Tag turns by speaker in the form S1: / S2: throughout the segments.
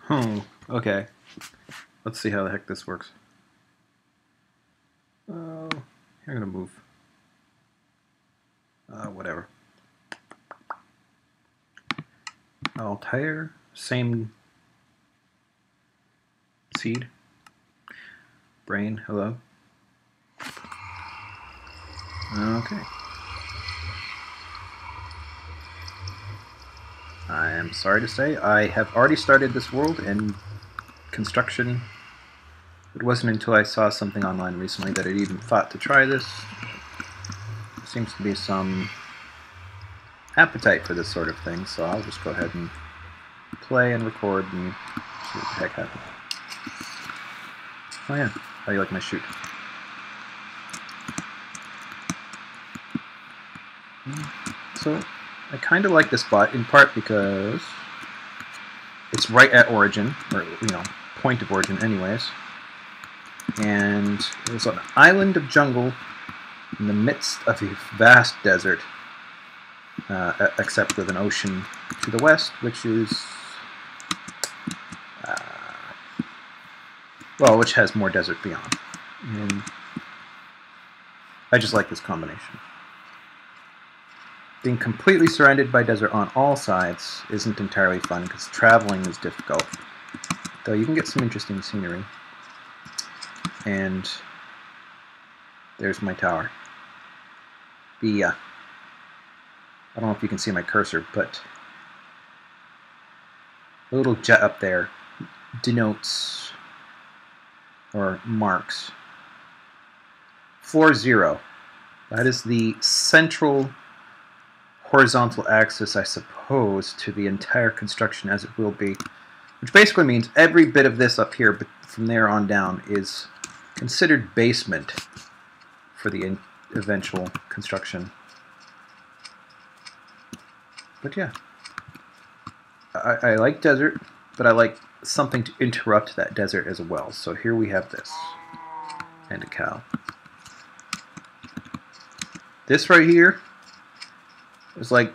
S1: Oh, okay. Let's see how the heck this works. Oh, I'm gonna move. Whatever. Altair, same seed. Brain, hello. Okay. I am sorry to say I have already started this world in construction. It wasn't until I saw something online recently that I even thought to try this. There seems to be some appetite for this sort of thing, so I'll just go ahead and play and record and see what the heck happens. Oh yeah, how do you like my shoot? So I kind of like this spot in part because it's right at origin, or point of origin anyways. And there's an island of jungle in the midst of a vast desert, except with an ocean to the west, which is, well, which has more desert beyond. And I just like this combination. Being completely surrounded by desert on all sides isn't entirely fun because traveling is difficult, though you can get some interesting scenery. And there's my tower. I don't know if you can see my cursor, but the little jet up there denotes or marks floor 0. That is the central horizontal axis, I suppose, to the entire construction as it will be, which basically means every bit of this up here, but from there on down, is considered basement for the eventual construction. But yeah, I like desert, but I like something to interrupt that desert as well. So here we have this, and a cow. This right here is like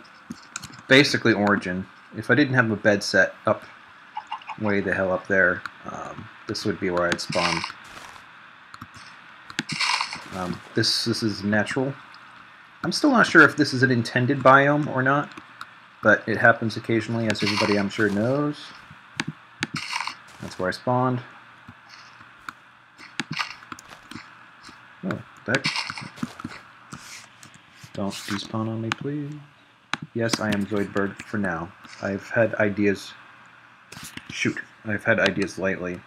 S1: basically origin. If I didn't have a bed set up way the hell up there, this would be where I'd spawn. This is natural. I'm still not sure if this is an intended biome or not, but it happens occasionally, as everybody I'm sure knows. That's where I spawned. Oh, that. Don't despawn on me, please. Yes, I am Zoidberg for now. I've had ideas. Shoot, I've had ideas lately.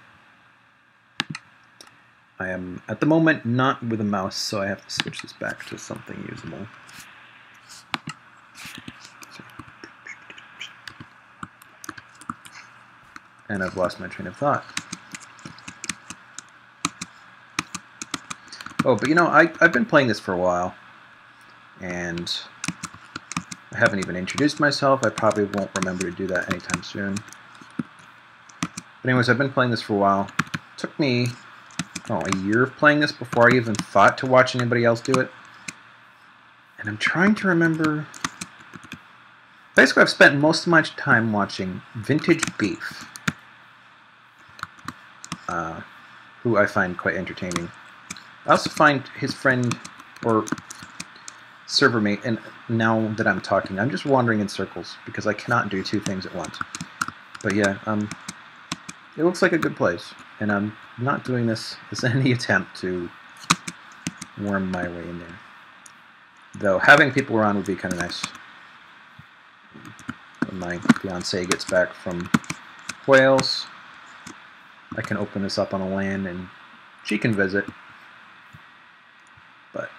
S1: I am, at the moment, not with a mouse, so I have to switch this back to something usable. And I've lost my train of thought. Oh, but I've been playing this for a while, and I haven't even introduced myself. I probably won't remember to do that anytime soon. But anyways, I've been playing this for a while. It took me, a year of playing this before I even thought to watch anybody else do it. And I'm trying to remember. Basically, I've spent most of my time watching Vintage Beef, who I find quite entertaining. I also find his friend, or server mate, and now that I'm talking, I'm just wandering in circles because I cannot do two things at once. But yeah, it looks like a good place, and I'm not doing this as any attempt to worm my way in there. Though having people around would be kind of nice. When my fiance gets back from Wales, I can open this up on a LAN and she can visit. But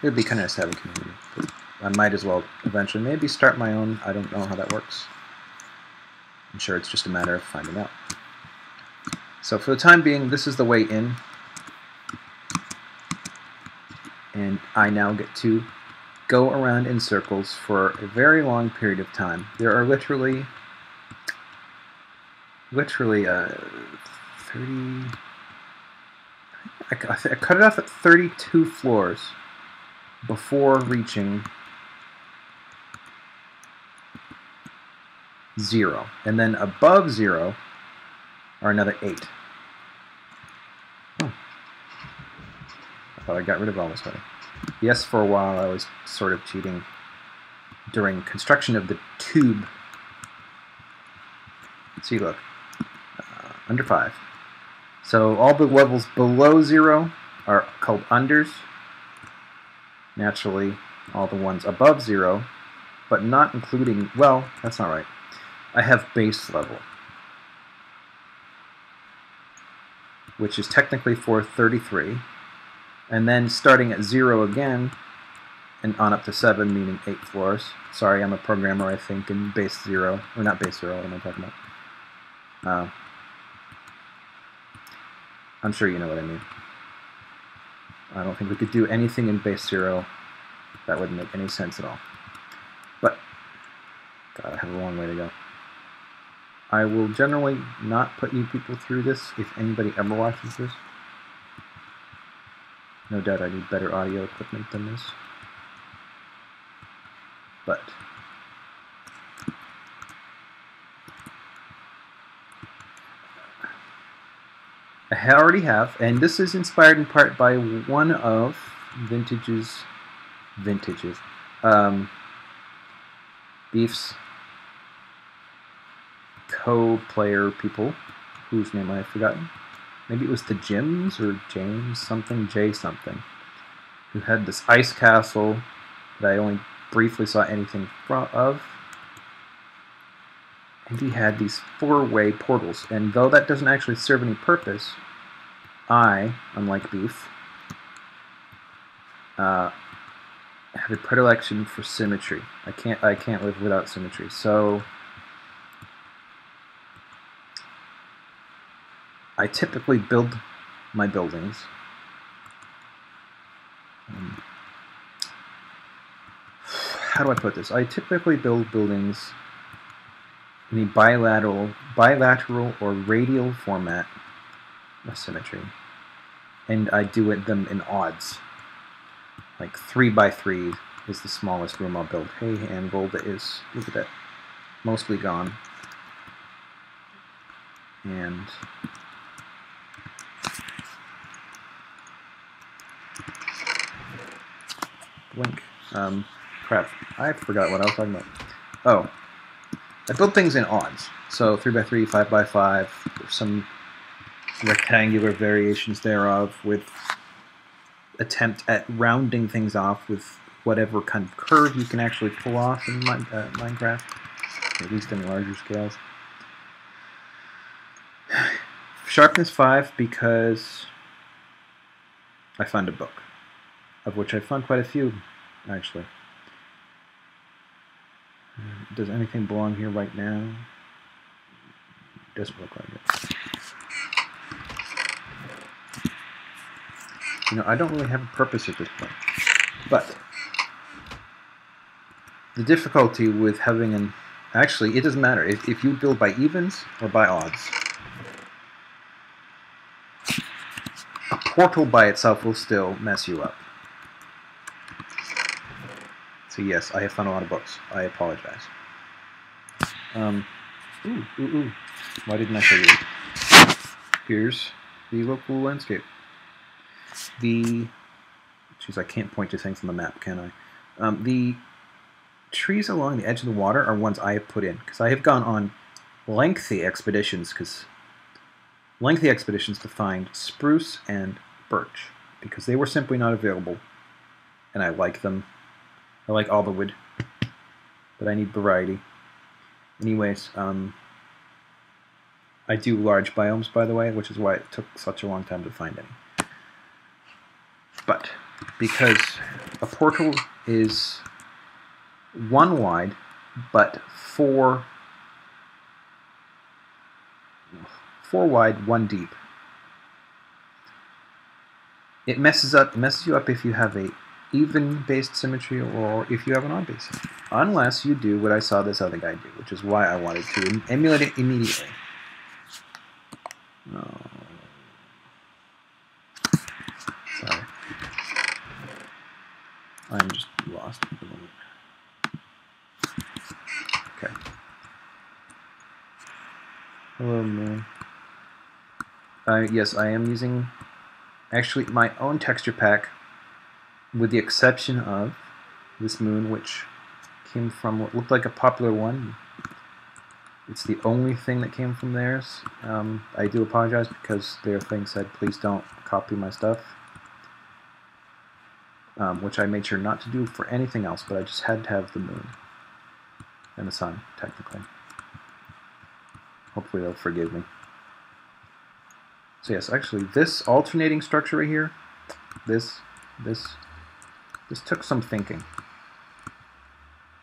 S1: it would be kind of nice to have a community. But I might as well eventually maybe start my own. I don't know how that works. I'm sure it's just a matter of finding out. So for the time being, this is the way in. And I now get to go around in circles for a very long period of time. There are literally 30... I cut it off at 32 floors before reaching 0. And then above 0 are another 8. Oh. I thought I got rid of all this already. Yes, for a while I was sort of cheating during construction of the tube. See, look, under 5. So all the levels below 0 are called unders. Naturally, all the ones above 0, but not including, well, that's not right. I have base level, which is technically for 33, and then starting at 0 again, and on up to 7, meaning 8 floors. Sorry, I'm a programmer, I think, in base 0, or not base 0, what am I talking about? I'm sure you know what I mean. I don't think we could do anything in base 0 that wouldn't make any sense at all. But, God, I have a long way to go. I will generally not put you people through this if anybody ever watches this. No doubt I need better audio equipment than this. But I already have, and this is inspired in part by one of Beef's co-player people, whose name I have forgotten. Maybe it was the Jims or James something, J something, who had this ice castle that I only briefly saw anything of. And he had these 4-way portals, and though that doesn't actually serve any purpose, I, unlike Beef, have a predilection for symmetry. I can't live without symmetry. So I typically build my buildings how do I put this? I typically build buildings in a bilateral or radial format of symmetry, and I do them in odds. Like 3 by 3 is the smallest room I'll build. Hey, anvil, that is, look at that, mostly gone. And blink. Crap, I forgot what I was talking about. Oh, I build things in odds. So 3 by 3, 5 by 5, or some rectangular variations thereof, with attempt at rounding things off with whatever kind of curve you can actually pull off in Minecraft, at least in larger scales. Sharpness 5 because I found a book, of which I found quite a few, actually. Does anything belong here right now? Doesn't look like it. You know, I don't really have a purpose at this point. But the difficulty with having an... Actually, it doesn't matter. If you build by evens or by odds, a portal by itself will still mess you up. So yes, I have found a lot of books. I apologize. Ooh. Why didn't I show you? Here's the local landscape. Jeez, I can't point to things on the map, can I? The trees along the edge of the water are ones I have put in, because I have gone on lengthy expeditions to find spruce and birch, because they were simply not available, and I like them. I like all the wood, but I need variety. Anyways, I do large biomes, by the way, which is why it took such a long time to find any. But because a portal is 1 wide, but 4 wide, 1 deep, it messes you up if you have a even-based symmetry or if you have an odd-based symmetry. Unless you do what I saw this other guy do, which is why I wanted to emulate it immediately. Oh. Sorry. I'm just lost at the moment. Okay. Hello, moon. Yes, I am using actually my own texture pack, with the exception of this moon, which came from what looked like a popular one. It's the only thing that came from theirs. I do apologize because their thing said, please don't copy my stuff, which I made sure not to do for anything else, but I just had to have the moon and the sun, technically. Hopefully they'll forgive me. So yes, actually, this alternating structure right here, this took some thinking.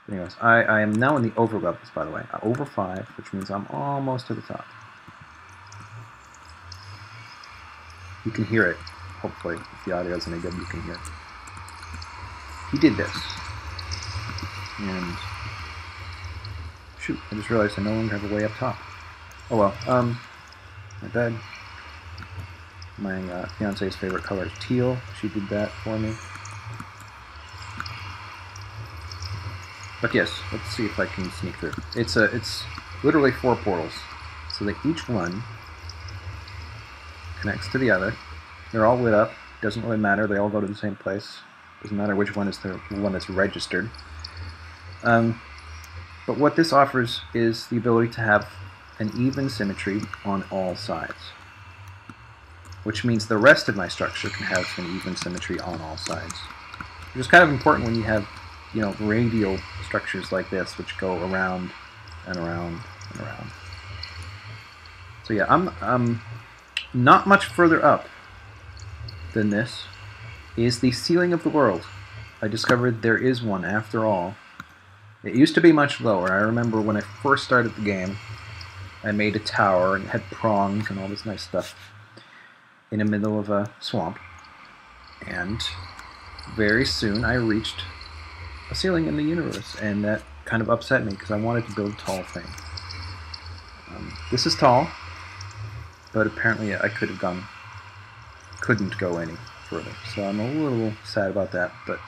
S1: Anyways, I am now in the over levels, by the way. Over 5, which means I'm almost to the top. You can hear it, hopefully. If the audio isn't any good, you can hear it. He did this. And shoot, I just realized I no longer have a way up top. Oh well, my bed. My fiance's favorite color is teal. She did that for me. But yes, let's see if I can sneak through. It's literally 4 portals, so that each one connects to the other. They're all lit up. Doesn't really matter. They all go to the same place. Doesn't matter which one is the one that's registered. But what this offers is the ability to have an even symmetry on all sides, which means the rest of my structure can have an even symmetry on all sides, which is kind of important when you have, you know, radial structures like this, which go around and around and around. So yeah, I'm not much further up than this is the ceiling of the world. I discovered there is one after all. It used to be much lower. I remember when I first started the game, I made a tower and it had prongs and all this nice stuff in the middle of a swamp. And very soon I reached a ceiling in the universe, and that kind of upset me because I wanted to build tall things. This is tall, but apparently I couldn't go any further. So I'm a little sad about that, but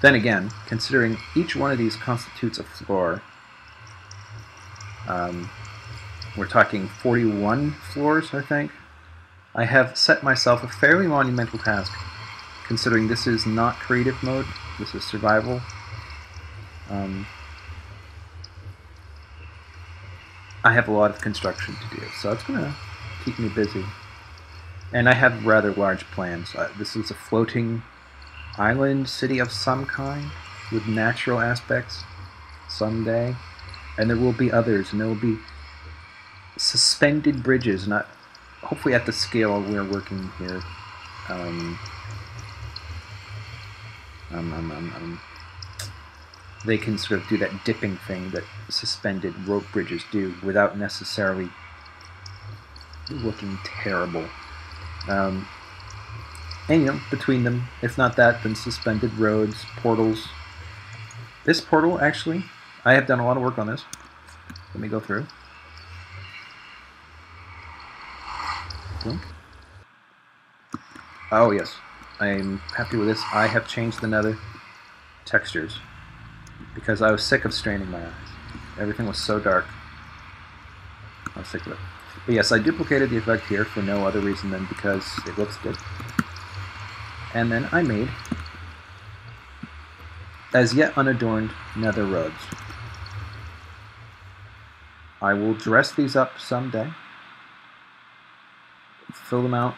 S1: then again, considering each one of these constitutes a floor, we're talking 41 floors, I think. I have set myself a fairly monumental task, considering this is not creative mode, this is survival. I have a lot of construction to do, so it's going to keep me busy. And I have rather large plans. This is a floating island city of some kind with natural aspects someday, and there will be others, and there will be suspended bridges, not hopefully at the scale we're working here. They can sort of do that dipping thing that suspended rope bridges do without necessarily looking terrible. And, you know, between them, if not that, then suspended roads, portals. This portal, actually, I have done a lot of work on this. Let me go through. Blink. Oh, yes. I'm happy with this. I have changed the nether textures because I was sick of straining my eyes. Everything was so dark. I was sick of it. But yes, I duplicated the effect here for no other reason than because it looks good. And then I made as yet unadorned nether roads. I will dress these up someday, fill them out,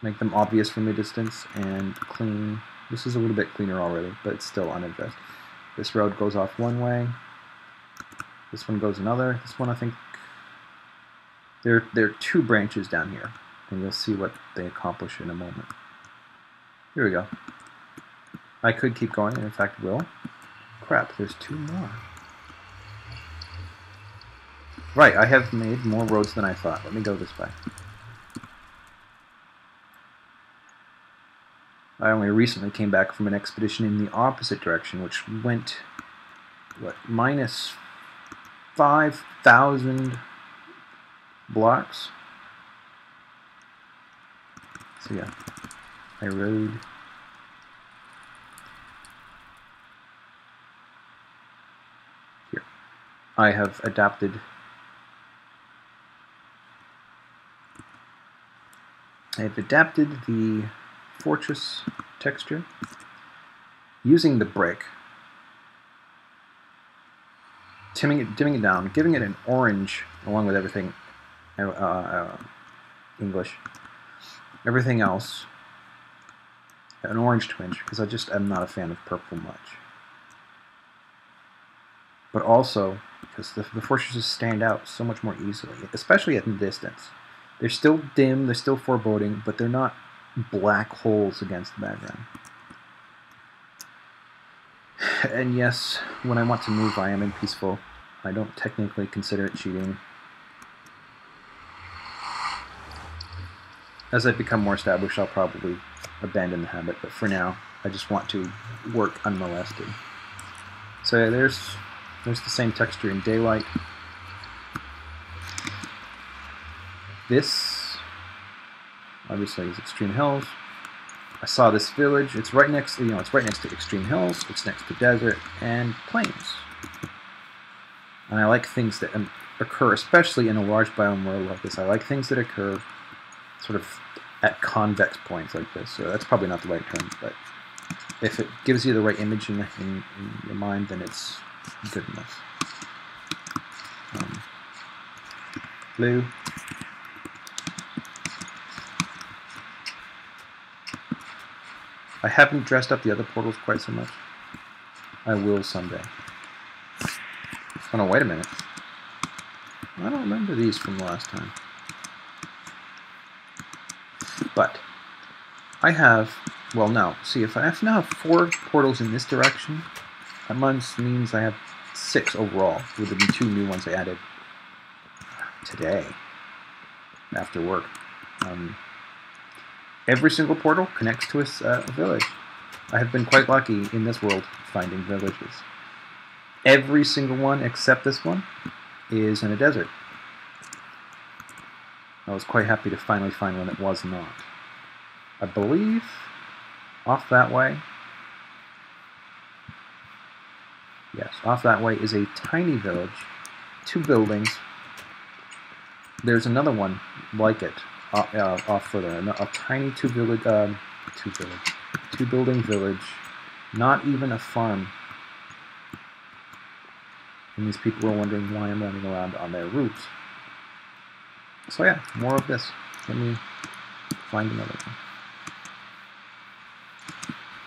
S1: make them obvious from a distance, and clean. This is a little bit cleaner already, but it's still unaddressed. This road goes off one way, this one goes another. This one, I think, there are 2 branches down here, and you'll see what they accomplish in a moment. Here we go. I could keep going, and in fact will. Crap, there's 2 more. Right, I have made more roads than I thought. Let me go this way. I only recently came back from an expedition in the opposite direction, which went, what, minus 5,000 blocks. So yeah, I rode here. I have adapted I've adapted the fortress texture using the brick, dimming it down, giving it an orange along with everything English. Everything else, an orange twinge, because I am not a fan of purple much. But also, because the fortresses stand out so much more easily, especially at the distance. They're still dim, they're still foreboding, but they're not black holes against the background. And yes, when I want to move, I am in peaceful. I don't technically consider it cheating. As I become more established, I'll probably abandon the habit, but for now, I just want to work unmolested. So yeah, there's the same texture in daylight. This, obviously, is Extreme Hills. I saw this village. It's right next, it's right next to Extreme Hills. It's next to desert and plains. And I like things that occur, especially in a large biome world like this. I like things that occur sort of at convex points like this. So that's probably not the right term, but if it gives you the right image in your mind, then it's good enough. Blue. I haven't dressed up the other portals quite so much. I will someday. Oh no, wait a minute. I don't remember these from last time. But I have, well no, see if I now have 4 portals in this direction, that means I have 6 overall, with the 2 new ones I added today, after work. Every single portal connects to a village. I have been quite lucky in this world finding villages. Every single one except this one is in a desert. I was quite happy to finally find one that was not. I believe off that way, yes, off that way is a tiny village, 2 buildings. There's another one like it off further, a tiny 2-building village, not even a farm. And these people are wondering why I'm running around on their roofs. So yeah, more of this. Let me find another one.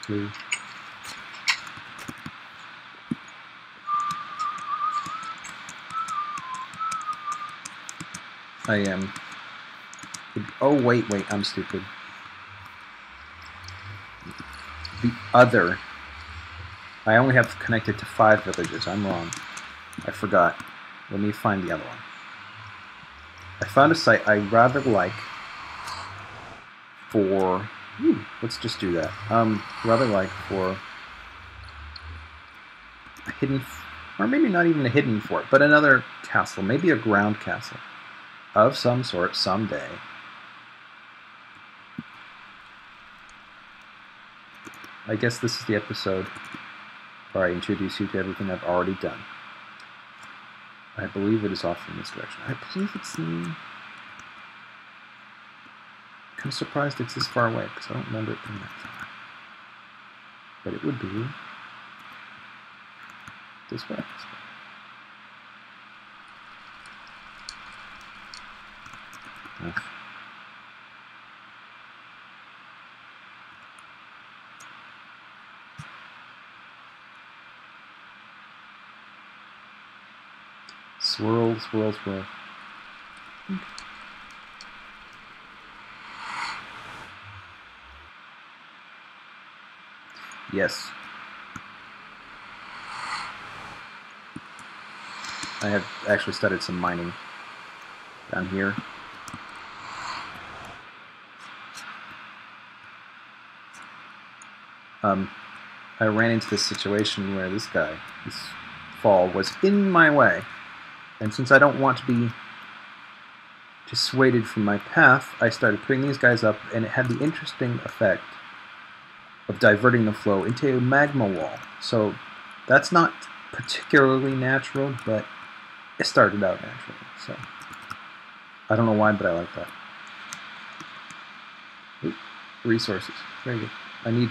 S1: Blue. I am. Oh wait, I'm stupid. The other. I only have connected to 5 villages. I'm wrong. I forgot. Let me find the other one. I found a site I rather like for... let's just do that. Rather like for a hidden... or maybe not even a hidden fort, but another castle. Maybe a ground castle of some sort someday. I guess this is the episode where I introduce you to everything I've already done. I believe it is off in this direction. I believe it's in... I'm kind of surprised it's this far away, because I don't remember it being that far. But it would be this way. Swirl, swirl, swirl. Yes. I have actually started some mining down here. I ran into this situation where this guy, this fall, was in my way. And since I don't want to be dissuaded from my path, I started putting these guys up, and it had the interesting effect of diverting the flow into a magma wall. So that's not particularly natural, but it started out naturally. So I don't know why, but I like that. Oop, resources. Very good. I need...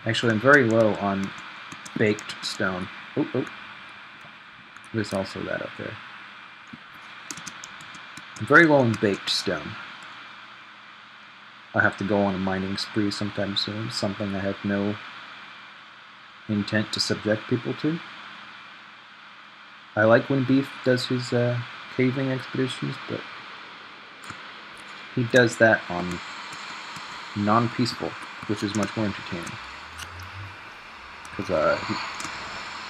S1: Actually, I'm very low on baked stone. Oh, oh. There's also that up there. I'm very low on baked stone. I'll have to go on a mining spree sometime soon. Something I have no intent to subject people to. I like when Beef does his caving expeditions, but he does that on non-peaceful, which is much more entertaining. Because,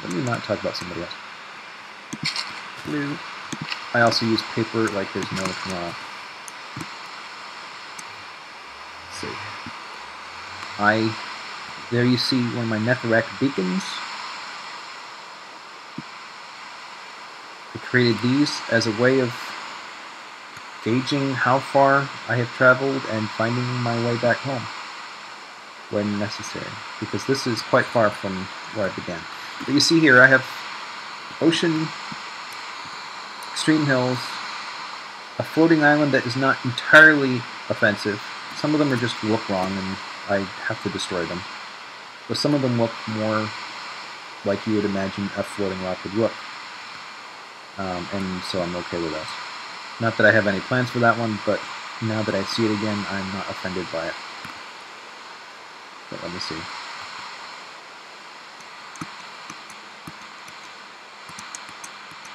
S1: let me not talk about somebody else. Blue. I also use paper like there's no tomorrow. Let's see. There you see one of my netherrack beacons. I created these as a way of gauging how far I have traveled and finding my way back home when necessary, because this is quite far from where I began. But you see here I have ocean, extreme hills, a floating island that is not entirely offensive. Some of them are just look wrong and I have to destroy them. But some of them look more like you would imagine a floating rock would look. And so I'm okay with that. Not that I have any plans for that one, but now that I see it again, I'm not offended by it. But let me see.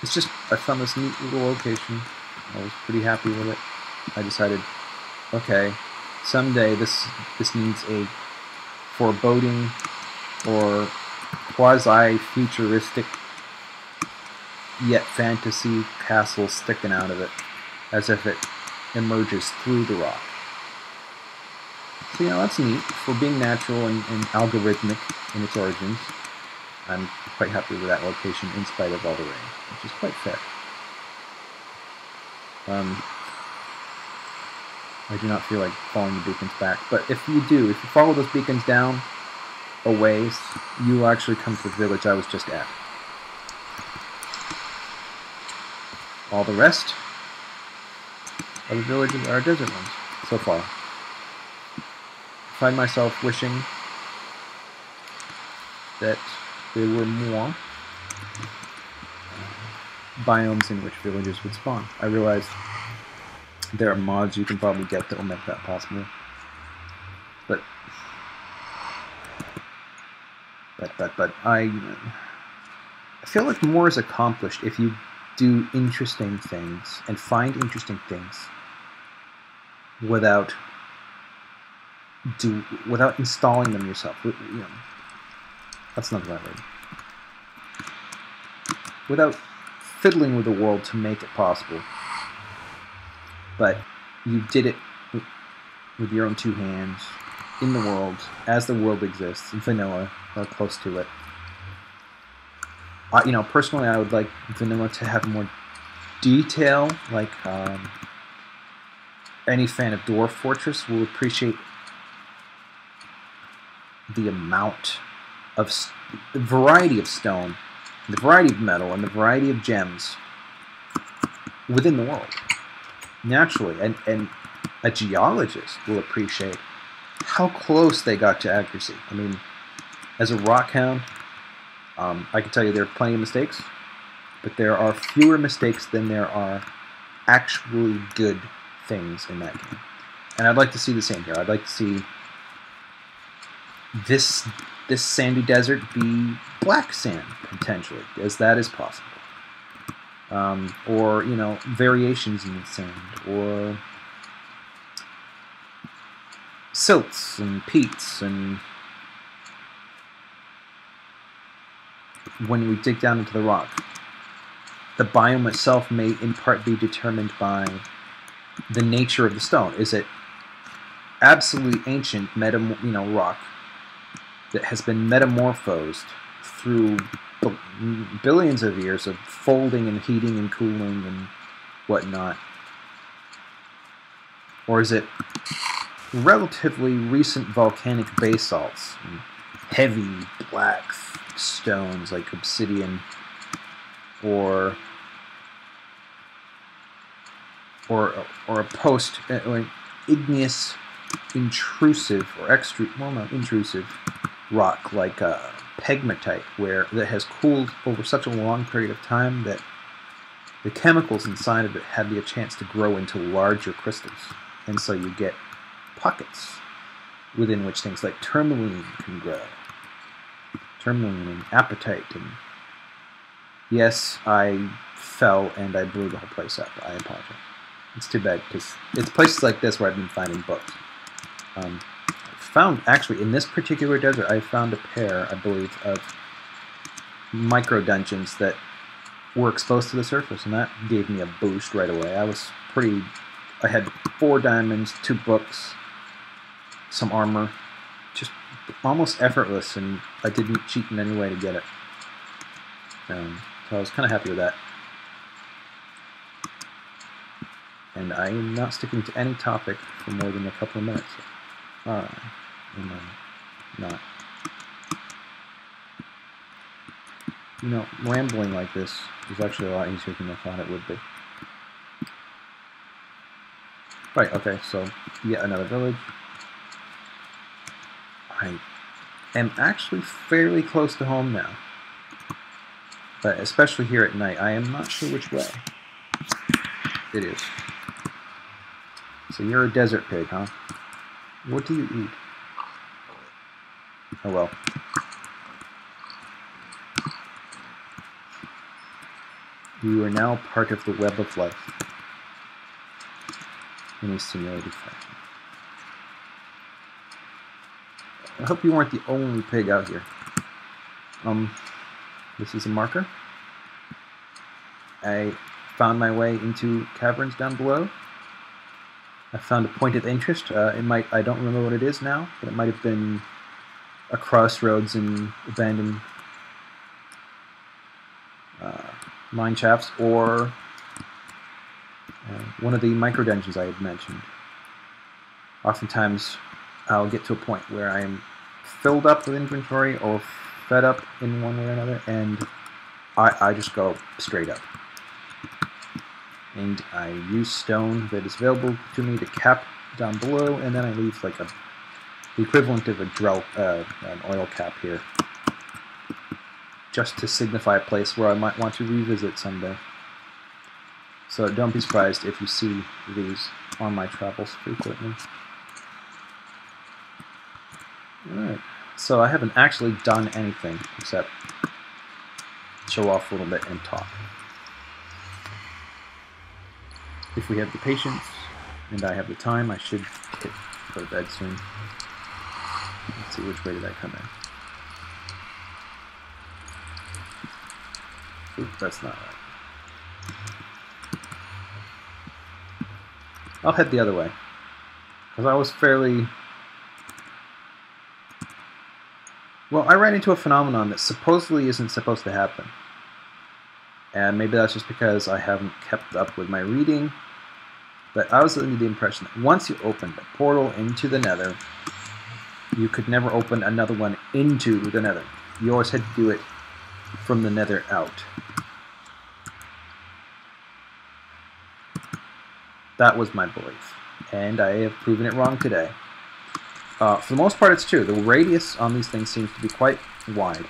S1: It's just, I found this neat little location. I was pretty happy with it. I decided, okay, someday this needs a foreboding or quasi-futuristic yet fantasy castle sticking out of it, as if it emerges through the rock. So, you know, that's neat for being natural and algorithmic in its origins. I'm quite happy with that location in spite of all the rain, which is quite fair. I do not feel like following the beacons back, but if you do, if you follow those beacons down a ways, you will actually come to the village I was just at. All the rest of the villages are desert ones, so far. I find myself wishing that there were more biomes in which villages would spawn. I realize there are mods you can probably get that will make that possible. But I feel like more is accomplished if you do interesting things and find interesting things without installing them yourself. You know, that's not the right word. Without fiddling with the world to make it possible. But you did it with your own two hands, in the world, as the world exists, vanilla, or close to it. You know, personally, I would like vanilla to have more detail, like any fan of Dwarf Fortress will appreciate the amount of the variety of stone, the variety of metal, and the variety of gems within the world. Naturally, and a geologist will appreciate how close they got to accuracy. I mean, as a rock hound, I can tell you there are plenty of mistakes, but there are fewer mistakes than there are actually good things in that game. And I'd like to see the same here. I'd like to see this sandy desert be black sand, potentially, as that is possible. Or, you know, variations in the sand, or silts and peats, and when we dig down into the rock, the biome itself may in part be determined by the nature of the stone. Is it absolutely ancient rock that has been metamorphosed through billions of years of folding and heating and cooling and whatnot? Or is it relatively recent volcanic basalts and heavy black stones like obsidian, or a igneous intrusive or intrusive rock like pegmatite, where that has cooled over such a long period of time that the chemicals inside of it had the chance to grow into larger crystals, and so you get pockets within which things like tourmaline can grow. Tourmaline and apatite. And yes, I fell and I blew the whole place up. I apologize. It's too bad, because it's places like this where I've been finding books. Found, actually, in this particular desert, I found a pair, I believe, of micro dungeons that were exposed to the surface, and that gave me a boost right away. I had 4 diamonds, 2 books, some armor, just almost effortless, and I didn't cheat in any way to get it. So I was kind of happy with that. And I am not sticking to any topic for more than a couple of minutes. Not. You know, rambling like this is actually a lot easier than I thought it would be. Right, okay, so yet another village. I am actually fairly close to home now. But especially here at night, I am not sure which way it is. So you're a desert pig, huh? What do you eat? Oh well. You are now part of the web of life in a simulated fashion. I hope you weren't the only pig out here. This is a marker. I found my way into caverns down below. I found a point of interest. I don't remember what it is now, but it might have been a crossroads in abandoned mine shafts, or one of the micro dungeons I had mentioned. Oftentimes, I'll get to a point where I am filled up with inventory or fed up in one way or another, and I just go straight up. And I use stone that is available to me to cap down below, and then I leave like the equivalent of an oil cap here, just to signify a place where I might want to revisit someday. So don't be surprised if you see these on my travels frequently. Alright, so I haven't actually done anything except show off a little bit and talk. If we have the patience and I have the time, I should go to bed soon. Let's see, which way did I come in? Oop, that's not right. I'll head the other way, because I was fairly... Well, I ran into a phenomenon that supposedly isn't supposed to happen. And maybe that's just because I haven't kept up with my reading. But I was under the impression that once you opened a portal into the Nether, you could never open another one into the Nether. You always had to do it from the Nether out. That was my belief, and I have proven it wrong today. For the most part, it's true. The radius on these things seems to be quite wide.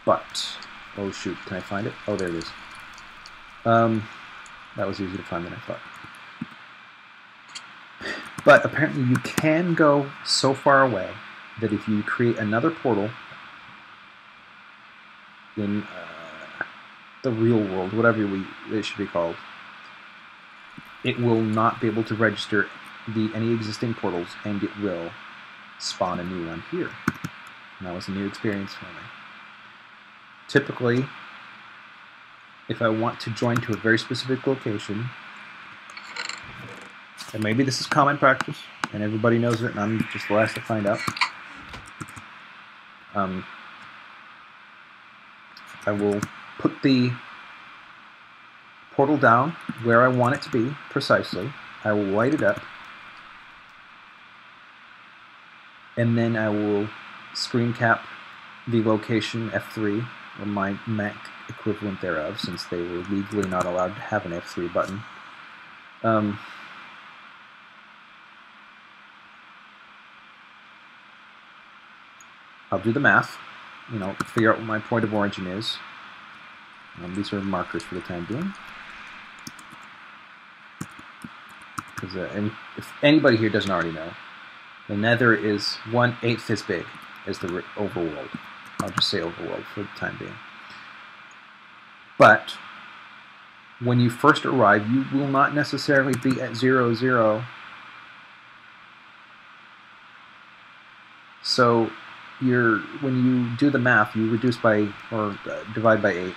S1: But, oh shoot, can I find it? Oh, there it is. That was easier to find than I thought. But apparently you can go so far away that if you create another portal in the real world, whatever it should be called, it will not be able to register any existing portals, and it will spawn a new one here. And that was a new experience for me. Typically, if I want to join to a very specific location, and maybe this is common practice, and everybody knows it, and I'm just the last to find out, I will put the portal down where I want it to be, precisely. I will light it up, and then I will screen cap the location F3, or my Mac equivalent thereof, since they were legally not allowed to have an F3 button. I'll do the math, you know, figure out what my point of origin is. These are markers for the time being. Because if anybody here doesn't already know, the Nether is 1/8 as big as the overworld. I'll just say overworld for the time being. But when you first arrive, you will not necessarily be at 0, 0. So when you do the math, you reduce by, or divide by 8.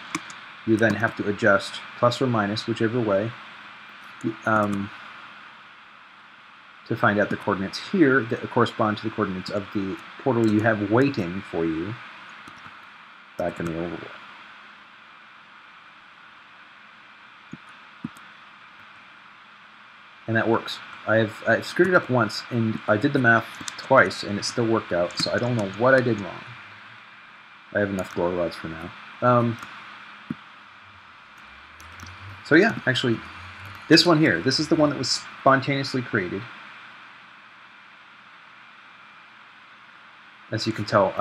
S1: You then have to adjust plus or minus, whichever way, to find out the coordinates here that correspond to the coordinates of the portal you have waiting for you back in the overworld. And that works. I've screwed it up once, and I did the math twice, and it still worked out, so I don't know what I did wrong. I have enough glow rods for now. So yeah, actually, this one here, this is the one that was spontaneously created. As you can tell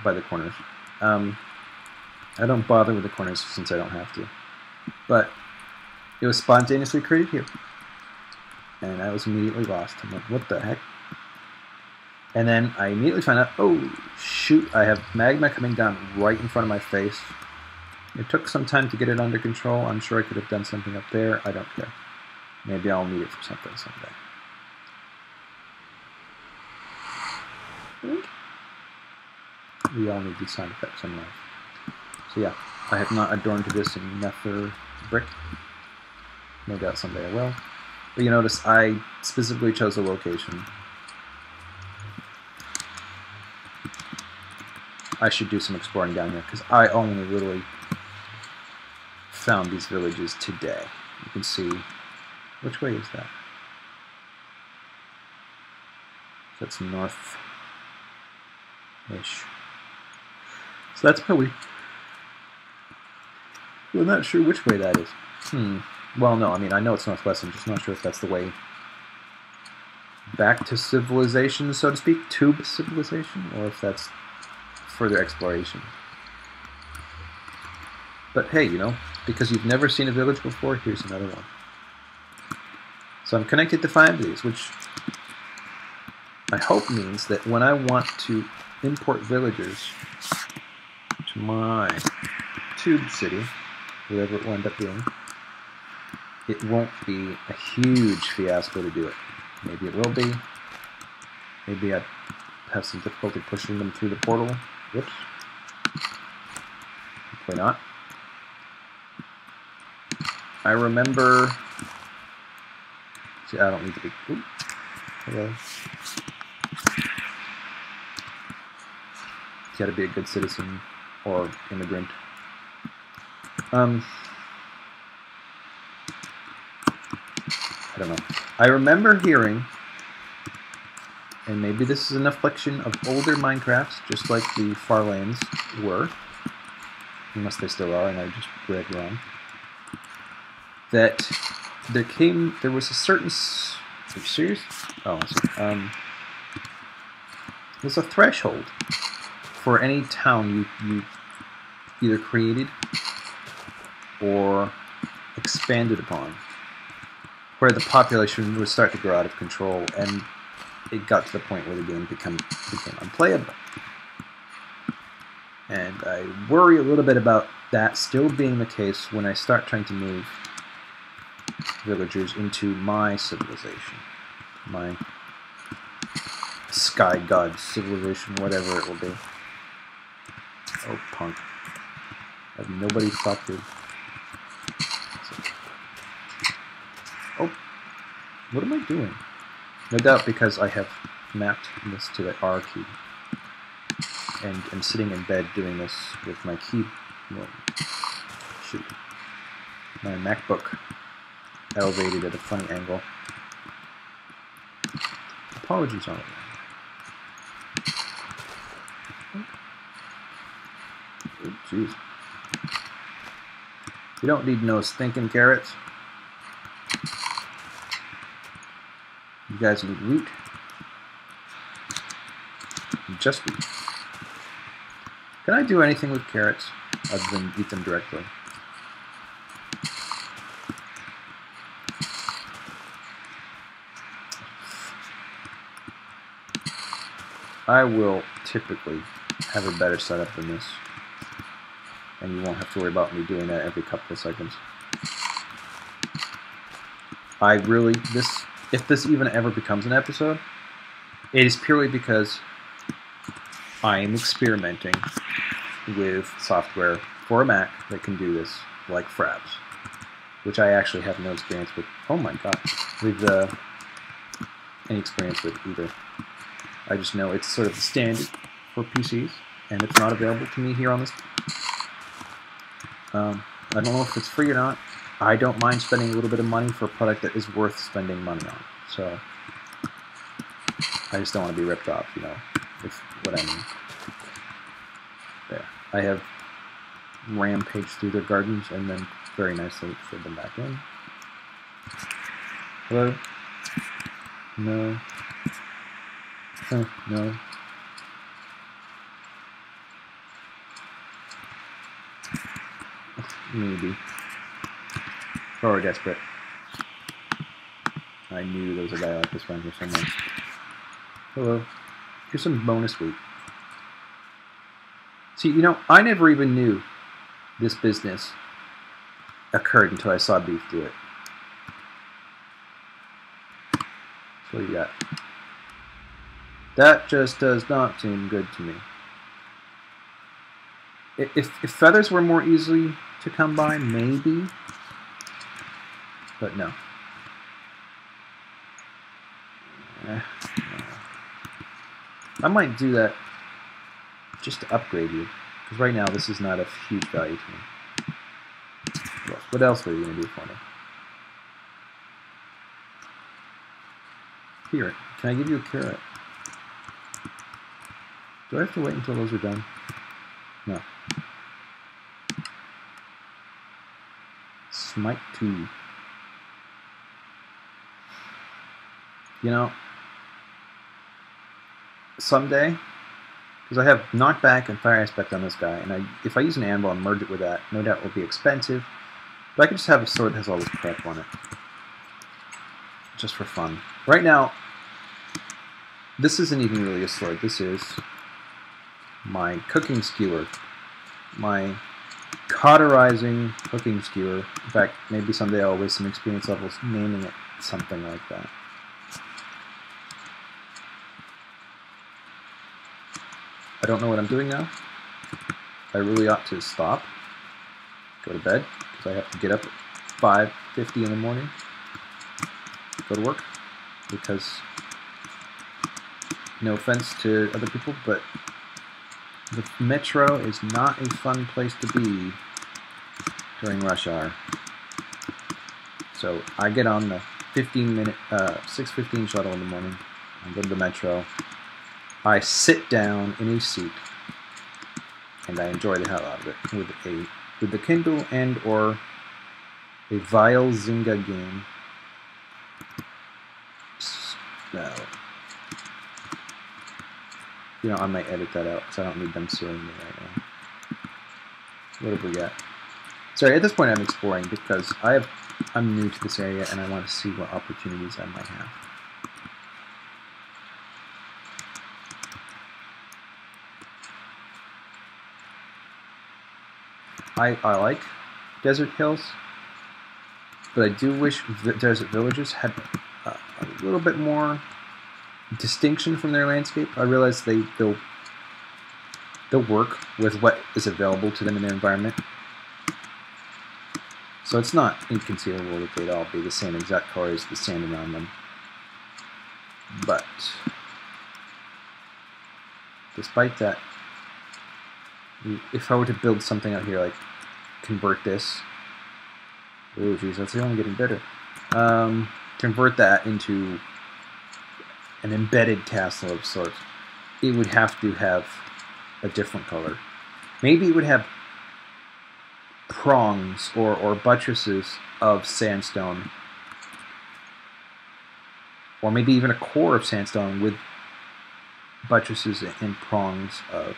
S1: by the corners. I don't bother with the corners since I don't have to. But it was spontaneously created here. And I was immediately lost. I'm like, what the heck? And then I immediately found out, oh shoot, I have magma coming down right in front of my face. It took some time to get it under control. I'm sure I could have done something up there. I don't care. Maybe I'll need it for something someday. We all need these sound effects in life. So yeah, I have not adorned this in nether brick. No doubt someday I will. But you notice I specifically chose a location. I should do some exploring down here because I only literally found these villages today. You can see, which way is that? That's north-ish. So that's probably, we're not sure which way that is. Well, no, I mean, I know it's northwest, I'm just not sure if that's the way back to civilization, so to speak, to civilization, or if that's further exploration. But hey, you know, because you've never seen a village before, here's another one. So I'm connected to 5 of these, which I hope means that when I want to import villagers to my tube city, whatever it will end up being, it won't be a huge fiasco to do it. Maybe it will be. Maybe I'd have some difficulty pushing them through the portal. Whoops. Hopefully not. I remember... See, I don't need to be... Ooh. Hello. You gotta be a good citizen or immigrant. I don't know. I remember hearing, and maybe this is an affliction of older Minecrafts, just like the Farlands were, unless they still are, and I just read wrong, that there was a certain... Are you serious? Oh, there's a threshold for any town you either created or expanded upon, where the population would start to grow out of control, and it got to the point where the game became unplayable. And I worry a little bit about that still being the case when I start trying to move villagers into my civilization, my sky god civilization, whatever it will be. Oh, punk. I have nobody to talk to. Oh, what am I doing? No doubt because I have mapped this to the R key. And I'm sitting in bed doing this with my key. Well, shoot. My MacBook elevated at a funny angle. Apologies on it. Oh, jeez. You don't need no stinking carrots. You guys need root. Just root. Can I do anything with carrots other than eat them directly? I will typically have a better setup than this, and you won't have to worry about me doing that every couple of seconds. If this even ever becomes an episode, it is purely because I am experimenting with software for a Mac that can do this, like Fraps, which I actually have no experience with. Oh my god, with any experience with either. I just know it's sort of the standard for PCs, and it's not available to me here on this. I don't know if it's free or not. I don't mind spending a little bit of money for a product that is worth spending money on. So I just don't want to be ripped off, you know, is what I mean. There. I have rampaged through their gardens and then very nicely filled them back in. Hello? No. No. Maybe. Or desperate. I knew there was a guy like this around here somewhere. Hello. Here's some bonus wheat. See, you know, I never even knew this business occurred until I saw Beef do it. So what do you got? That just does not seem good to me. If feathers were more easily to come by, maybe. But no. No. I might do that just to upgrade you. Because right now this is not of huge value to me. What else are you going to do for me? Here, can I give you a carrot? Do I have to wait until those are done? No. Smite 2. You know, someday, because I have knockback and fire aspect on this guy, and if I use an anvil and merge it with that, no doubt it will be expensive, but I could just have a sword that has all this crap on it. Just for fun. Right now, this isn't even really a sword. This is my cooking skewer. My cauterizing cooking skewer. In fact, maybe someday I'll waste some experience levels naming it something like that. I don't know what I'm doing now. I really ought to stop, go to bed, because I have to get up at 5:50 in the morning, go to work, because, no offense to other people, but the metro is not a fun place to be during rush hour. So I get on the 6:15 shuttle in the morning, I go to the metro, I sit down in a seat, and I enjoy the hell out of it with the Kindle and or a vile Zynga game. No. You know, I might edit that out because I don't need them suing me right now. What have we got? Sorry, at this point I'm exploring because I'm new to this area and I want to see what opportunities I might have. I like desert hills, but I do wish desert villages had a little bit more distinction from their landscape. I realize they'll work with what is available to them in their environment. So it's not inconceivable that they'd all be the same exact color as the sand around them. But despite that, if I were to build something out here, like convert this, oh geez, that's only getting better. Convert that into an embedded castle of sorts, it would have to have a different color. Maybe it would have prongs or buttresses of sandstone, or maybe even a core of sandstone with buttresses and prongs of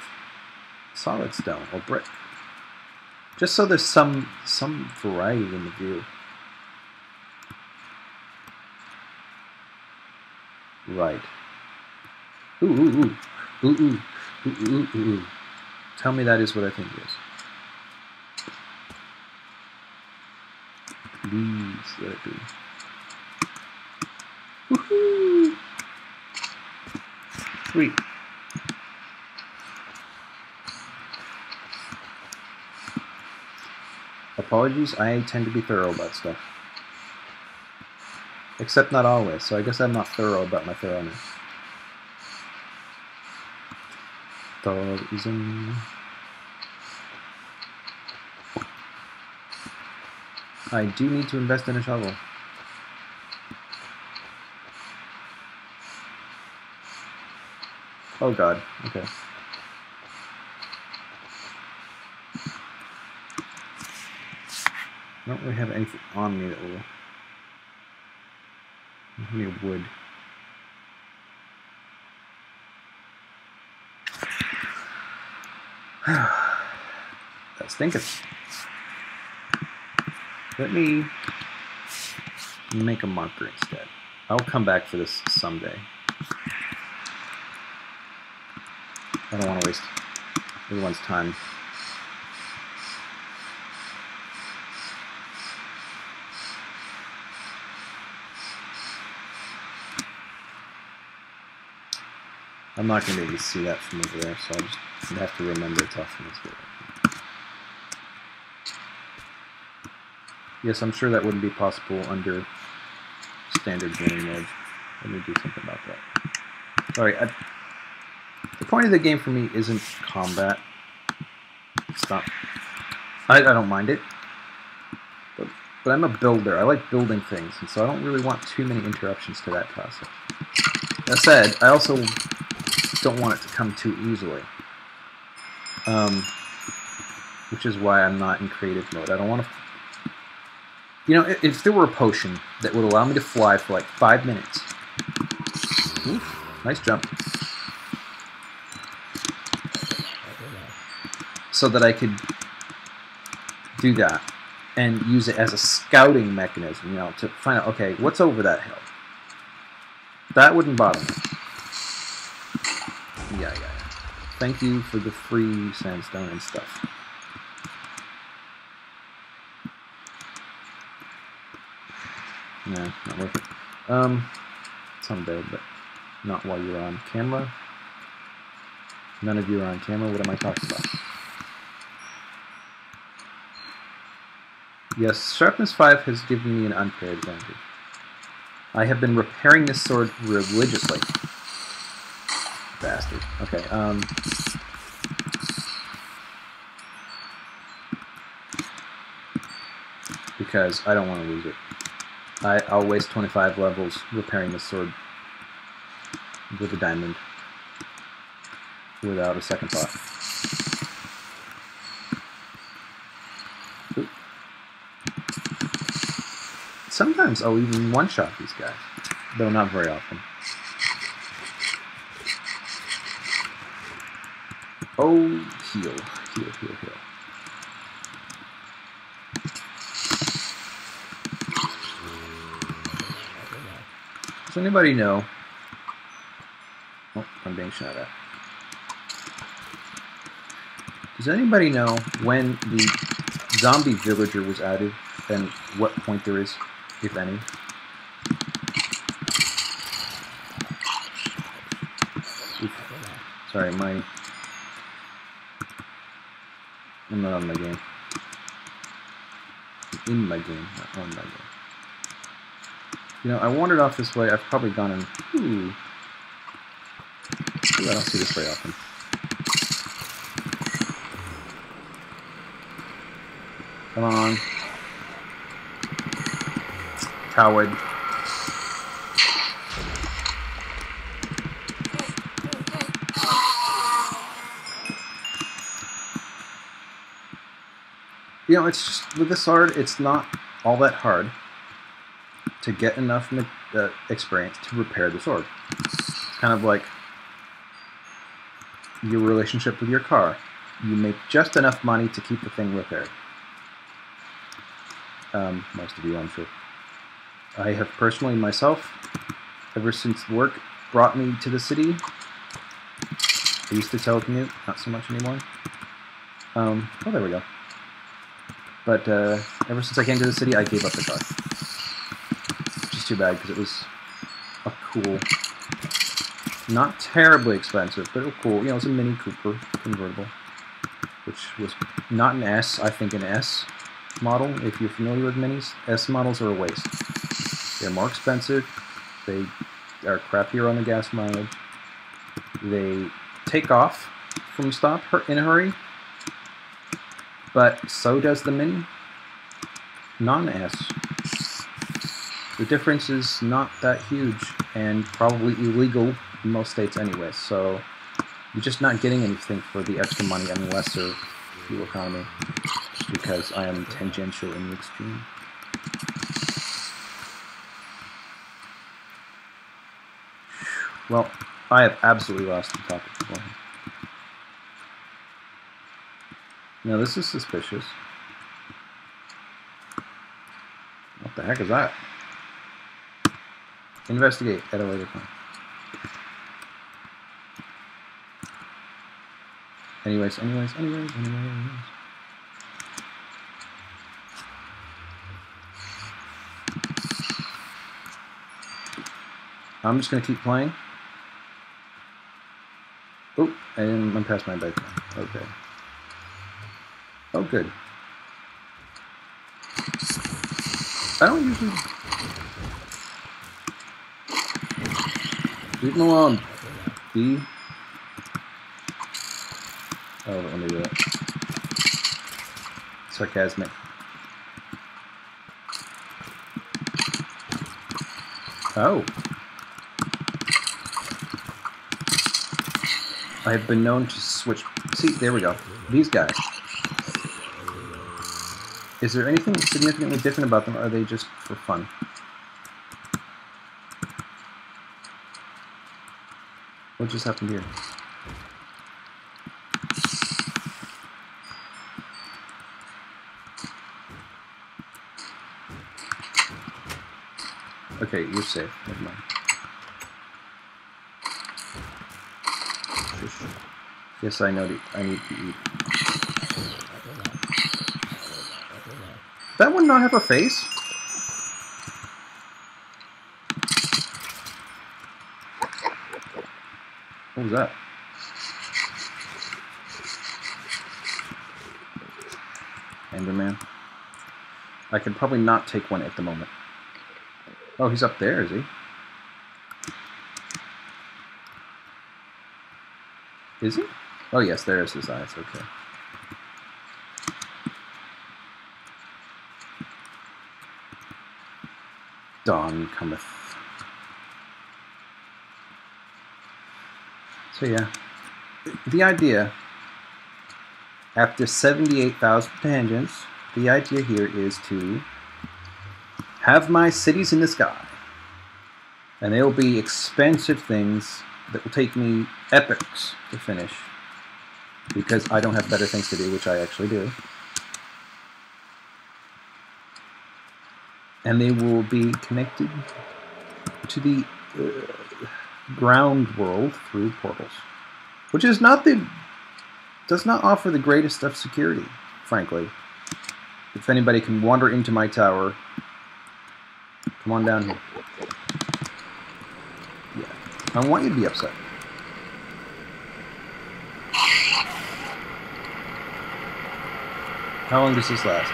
S1: solid stone or brick. Just so there's some variety in the view. Right. Ooh, ooh, ooh. Ooh, ooh. Ooh, ooh, ooh, ooh. Tell me that is what I think it is. Please let it be. Woohoo! Sweet. Apologies, I tend to be thorough about stuff. Except not always, so I guess I'm not thorough about my thoroughness. Thoroughism. I do need to invest in a shovel. Oh god, okay. I don't really have anything on me that will... I need wood. That's thinking. Let me make a marker instead. I'll come back for this someday. I don't want to waste everyone's time. I'm not going to be able to see that from over there, so I'll just have to remember it's off from this video. Yes, I'm sure that wouldn't be possible under standard gaming mode. Let me do something about that. Sorry, the point of the game for me isn't combat. Stop. I don't mind it, but I'm a builder. I like building things, and so I don't really want too many interruptions to that process. That said, I also don't want it to come too easily, which is why I'm not in creative mode. I don't want to... You know, if there were a potion that would allow me to fly for like 5 minutes... Oof, nice jump. So that I could do that and use it as a scouting mechanism, you know, to find out, okay, what's over that hill? That wouldn't bother me. Yeah. Thank you for the free sandstone and stuff. No, not worth it. Someday, but not while you're on camera. None of you are on camera. What am I talking about? Yes, sharpness 5 has given me an unfair advantage. I have been repairing this sword religiously. Bastard. Okay, because I don't want to lose it. I'll waste 25 levels repairing this sword with a diamond without a second thought. Oop. Sometimes I'll even one-shot these guys, though not very often. Oh, heal. Does anybody know? Oh, I'm being shot at. Does anybody know when the zombie villager was added and what point there is, if any? Oof. Sorry, I'm not on my game. I'm in my game, not on my game. You know, I wandered off this way. I've probably gone in... Ooh. I don't see this very often. Come on. Coward. You know, it's just, with this sword, it's not all that hard to get enough experience to repair the sword. It's kind of like your relationship with your car. you make just enough money to keep the thing repaired. Most of you, I'm sure. I have personally myself, ever since work brought me to the city, I used to telecommute, not so much anymore. Oh, there we go. But ever since I came to the city, I gave up the car. Which is too bad, because it was a cool, not terribly expensive, but a cool, you know, it's a Mini Cooper convertible, which was not an S, I think an S model. If you're familiar with Minis, S models are a waste. They're more expensive, they are crappier on the gas mileage, they take off from stop in a hurry, but so does the Mini, non-S. The difference is not that huge, and probably illegal in most states anyway, so you're just not getting anything for the extra money and lesser fuel economy, because I am tangential in the extreme. Well, I have absolutely lost the topic beforehand. Now this is suspicious. What the heck is that? Investigate at a later time. Anyways. I'm just gonna keep playing. Oh, and I'm past my bedtime. Okay. Oh, good. I don't usually... Leave him alone. B. Oh, let me do that. Sarcasmic. Oh. I have been known to switch... See, there we go. These guys. Is there anything significantly different about them, or are they just for fun? What just happened here? Okay, you're safe. Never mind. Yes, I know that I need to eat. That one not have a face? What was that? Enderman. I could probably not take one at the moment. Oh, he's up there, is he? Is he? Oh yes, there is his eyes, okay. Dawn cometh. So yeah, the idea, after 78,000 tangents, the idea here is to have my cities in the sky. And they'll be expensive things that will take me epochs to finish, because I don't have better things to do, which I actually do. And they will be connected to the ground world through portals, which is not does not offer the greatest of security, frankly. If anybody can wander into my tower, come on down here. Yeah, I want you to be upset. How long does this last?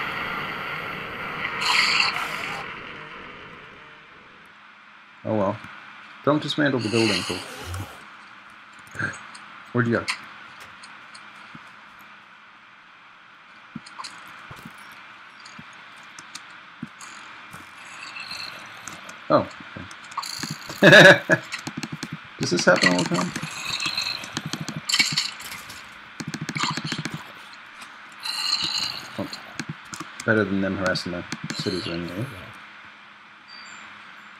S1: Oh well. Don't dismantle the building, folks. Where'd you go? Oh. Okay. Does this happen all the time? Oh. Better than them harassing the cities anyway.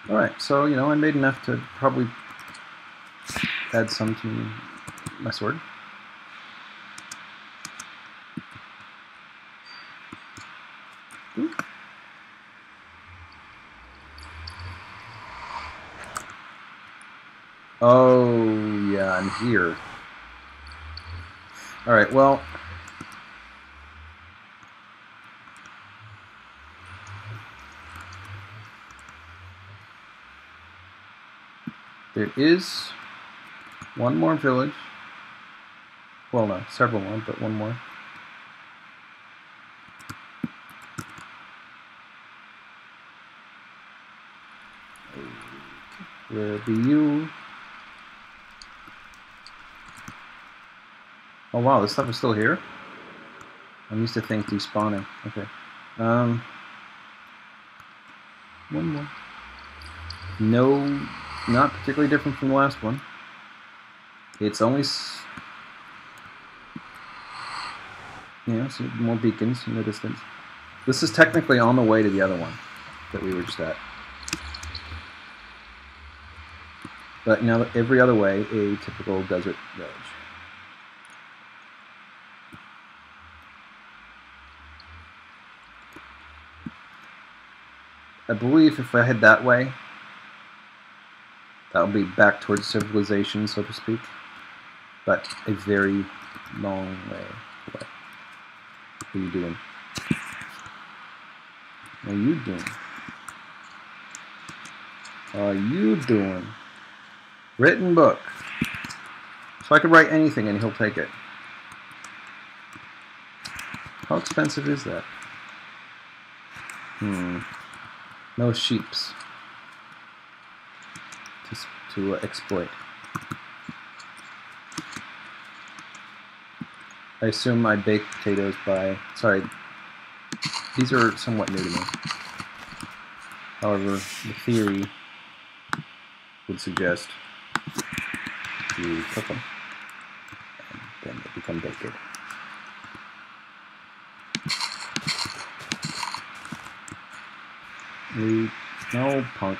S1: Alright, so, you know, I made enough to probably add some to my sword. Oh, yeah, I'm here. Alright, well... there is one more village. Well, no, several more, but one more. Where be you? Oh wow, this stuff is still here? I'm used to things despawning. Okay. One more. No, not particularly different from the last one. It's only... yeah, see more beacons in the distance. This is technically on the way to the other one that we were just at. But now every other way, a typical desert village. I believe if I head that way, that'll be back towards civilization, so to speak. But a very long way away. What are you doing? What are you doing? What are you doing? Written book. So I could write anything and he'll take it. How expensive is that? No sheeps to exploit. I assume I bake potatoes by... sorry, these are somewhat new to me. However, the theory would suggest you cook them and then they become baked. No, punk.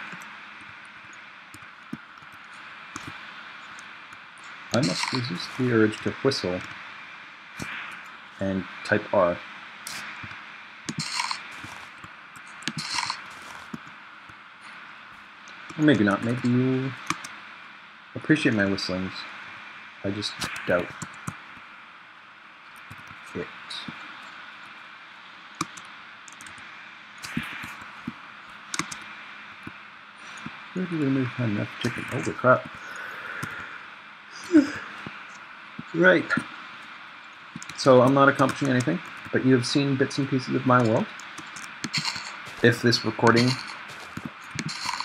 S1: I must resist the urge to whistle and type R. Or maybe not. Maybe you appreciate my whistlings. I just doubt it. Where do we move enough chicken? Holy crap. Right. So I'm not accomplishing anything, but you have seen bits and pieces of my world. If this recording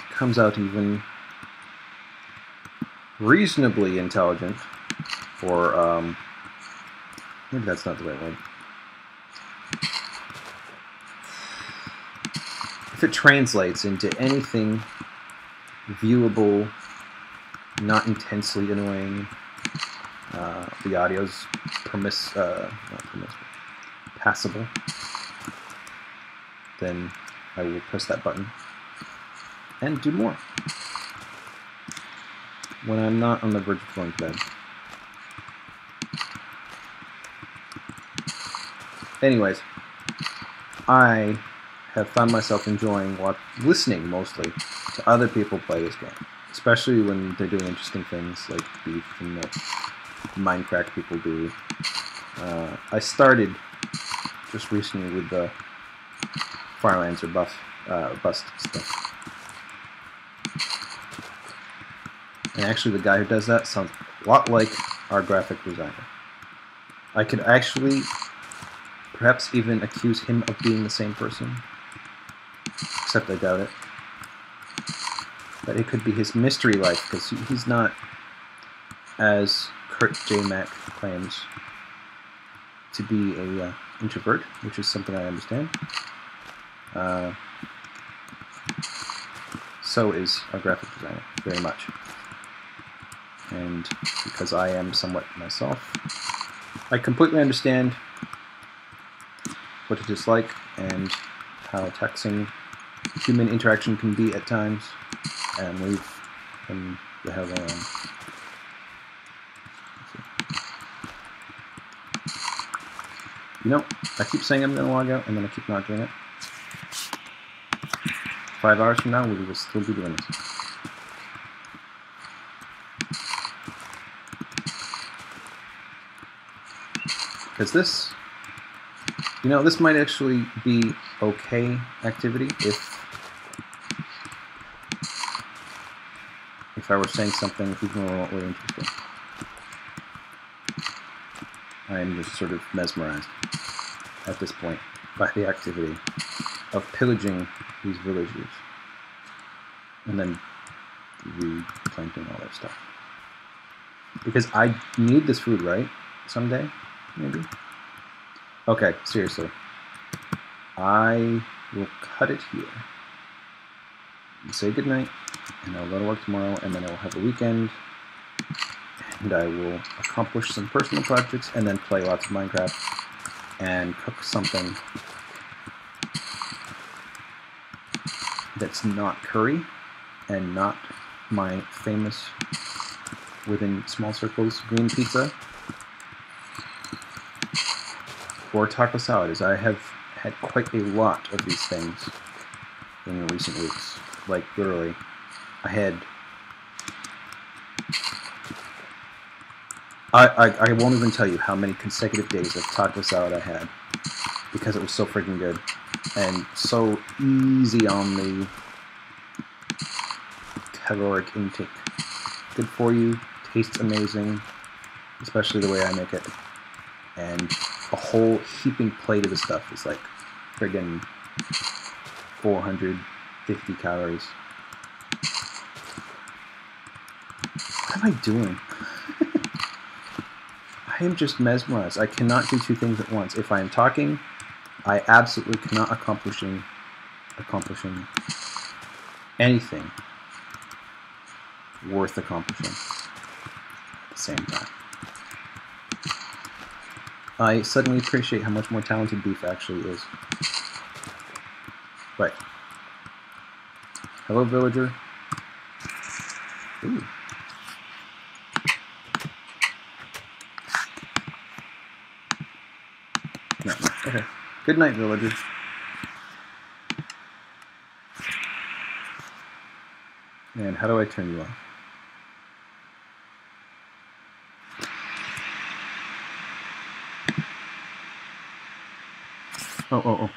S1: comes out even reasonably intelligent, or maybe that's not the right word. If it translates into anything viewable, not intensely annoying, the audio's passable, then I will press that button and do more when I'm not on the verge of going to bed. Anyways, I have found myself enjoying listening mostly to other people play this game, especially when they're doing interesting things like Beef and the Minecraft people do. I started just recently with the Firelands or Bust stuff. And actually the guy who does that sounds a lot like our graphic designer. I could actually perhaps even accuse him of being the same person, except I doubt it. But it could be his mystery life, because he's not, as Kurt J. Mack claims, to be a introvert, which is something I understand. So is our graphic designer, very much. And because I am somewhat myself, I completely understand what it is like and how taxing human interaction can be at times, and leave him the hell alone. You know, I keep saying I'm going to log out, and then I keep not doing it. 5 hours from now, we will still be doing this. Because this, you know, this might actually be okay activity if I were saying something even remotely interesting. I am just sort of mesmerized at this point by the activity of pillaging these villages and then replanting all their stuff. Because I need this food, right? Someday, maybe? Okay, seriously. I will cut it here and say goodnight, and I'll go to work tomorrow, and then I will have a weekend, and I will accomplish some personal projects, and then play lots of Minecraft, and cook something that's not curry, and not my famous, within small circles, green pizza, or taco salad, as I have had quite a lot of these things in recent weeks. Like, literally, I won't even tell you how many consecutive days of taco salad I had, because it was so freaking good, and so easy on the caloric intake. Good for you, tastes amazing, especially the way I make it, and a whole heaping plate of the stuff is like friggin' 450 calories. What am I doing? I am just mesmerized. I cannot do two things at once. If I am talking, I absolutely cannot accomplishing anything worth accomplishing at the same time. I suddenly appreciate how much more talented beef actually is. Right. Hello, villager. Ooh. No. Okay. Good night, villager. And how do I turn you off? Oh.